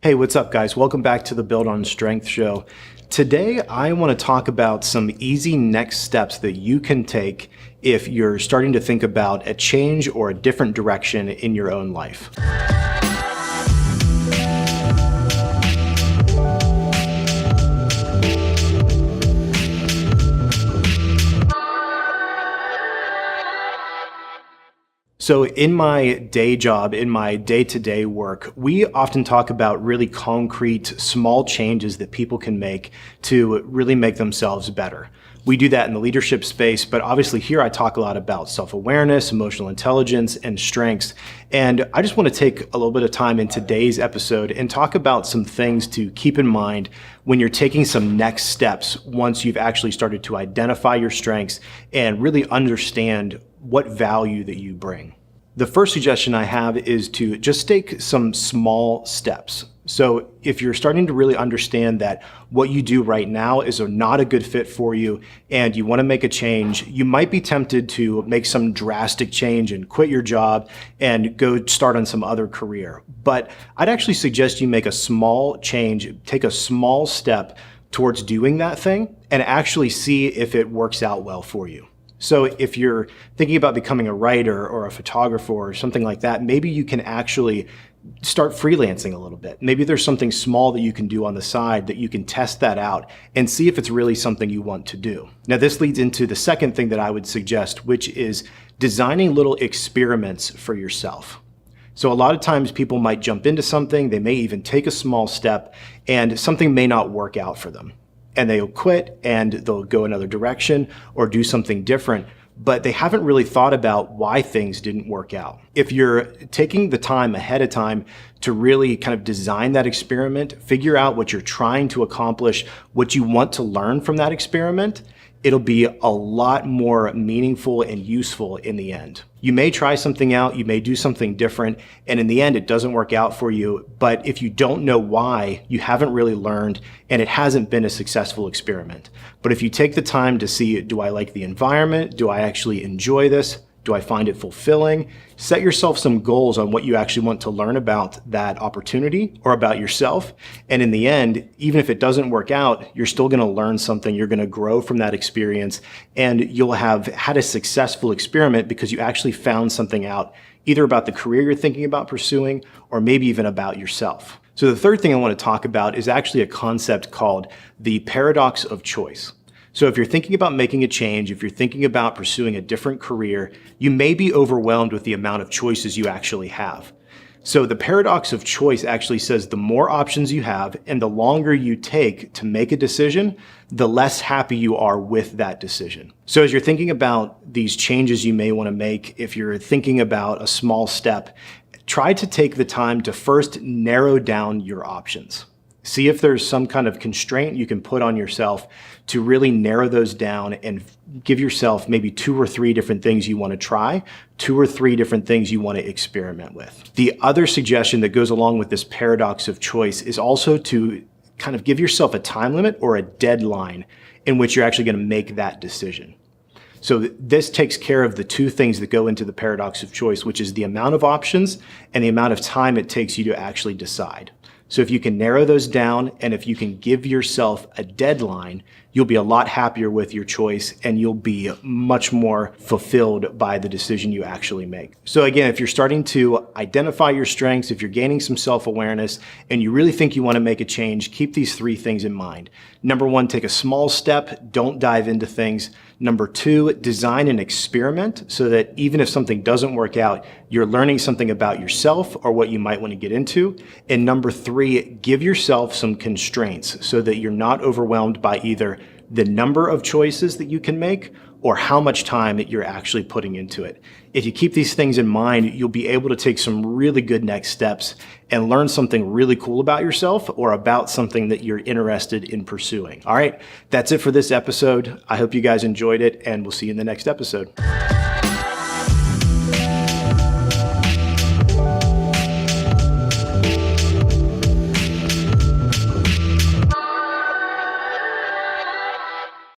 Hey, what's up, guys? Welcome back to the Build on Strength show. Today, I want to talk about some easy next steps that you can take if you're starting to think about a change or a different direction in your own life. So in my day job, in my day-to-day work, we often talk about really concrete, small changes that people can make to really make themselves better. We do that in the leadership space, but obviously here I talk a lot about self-awareness, emotional intelligence, and strengths. And I just want to take a little bit of time in today's episode and talk about some things to keep in mind when you're taking some next steps once you've actually started to identify your strengths and really understand what value that you bring. The first suggestion I have is to just take some small steps. So if you're starting to really understand that what you do right now is not a good fit for you and you want to make a change, you might be tempted to make some drastic change and quit your job and go start on some other career. But I'd actually suggest you make a small change, take a small step towards doing that thing and actually see if it works out well for you. So if you're thinking about becoming a writer or a photographer or something like that, maybe you can actually start freelancing a little bit. Maybe there's something small that you can do on the side that you can test that out and see if it's really something you want to do. Now, this leads into the second thing that I would suggest, which is designing little experiments for yourself. So a lot of times people might jump into something, they may even take a small step, and something may not work out for them. And they'll quit and they'll go another direction or do something different, but they haven't really thought about why things didn't work out. If you're taking the time ahead of time to really kind of design that experiment, figure out what you're trying to accomplish, what you want to learn from that experiment, it'll be a lot more meaningful and useful in the end. You may try something out, you may do something different, and in the end it doesn't work out for you, but if you don't know why, you haven't really learned and it hasn't been a successful experiment. But if you take the time to see, do I like the environment? Do I actually enjoy this? Do I find it fulfilling? Set yourself some goals on what you actually want to learn about that opportunity or about yourself. And in the end, even if it doesn't work out, you're still going to learn something. You're going to grow from that experience and you'll have had a successful experiment because you actually found something out either about the career you're thinking about pursuing or maybe even about yourself. So the third thing I want to talk about is actually a concept called the paradox of choice. So if you're thinking about making a change, if you're thinking about pursuing a different career, you may be overwhelmed with the amount of choices you actually have. So the paradox of choice actually says the more options you have and the longer you take to make a decision, the less happy you are with that decision. So as you're thinking about these changes you may want to make, if you're thinking about a small step, try to take the time to first narrow down your options. See if there's some kind of constraint you can put on yourself to really narrow those down and give yourself maybe 2 or 3 different things you want to try, 2 or 3 different things you want to experiment with. The other suggestion that goes along with this paradox of choice is also to kind of give yourself a time limit or a deadline in which you're actually going to make that decision. So this takes care of the 2 things that go into the paradox of choice, which is the amount of options and the amount of time it takes you to actually decide. So if you can narrow those down and if you can give yourself a deadline, you'll be a lot happier with your choice and you'll be much more fulfilled by the decision you actually make. So again, if you're starting to identify your strengths, if you're gaining some self-awareness and you really think you want to make a change, keep these 3 things in mind. Number 1, take a small step, don't dive into things. Number 2, design an experiment so that even if something doesn't work out, you're learning something about yourself or what you might want to get into. And number 3, give yourself some constraints so that you're not overwhelmed by either the number of choices that you can make or how much time that you're actually putting into it. If you keep these things in mind, you'll be able to take some really good next steps and learn something really cool about yourself or about something that you're interested in pursuing. All right, that's it for this episode. I hope you guys enjoyed it and we'll see you in the next episode.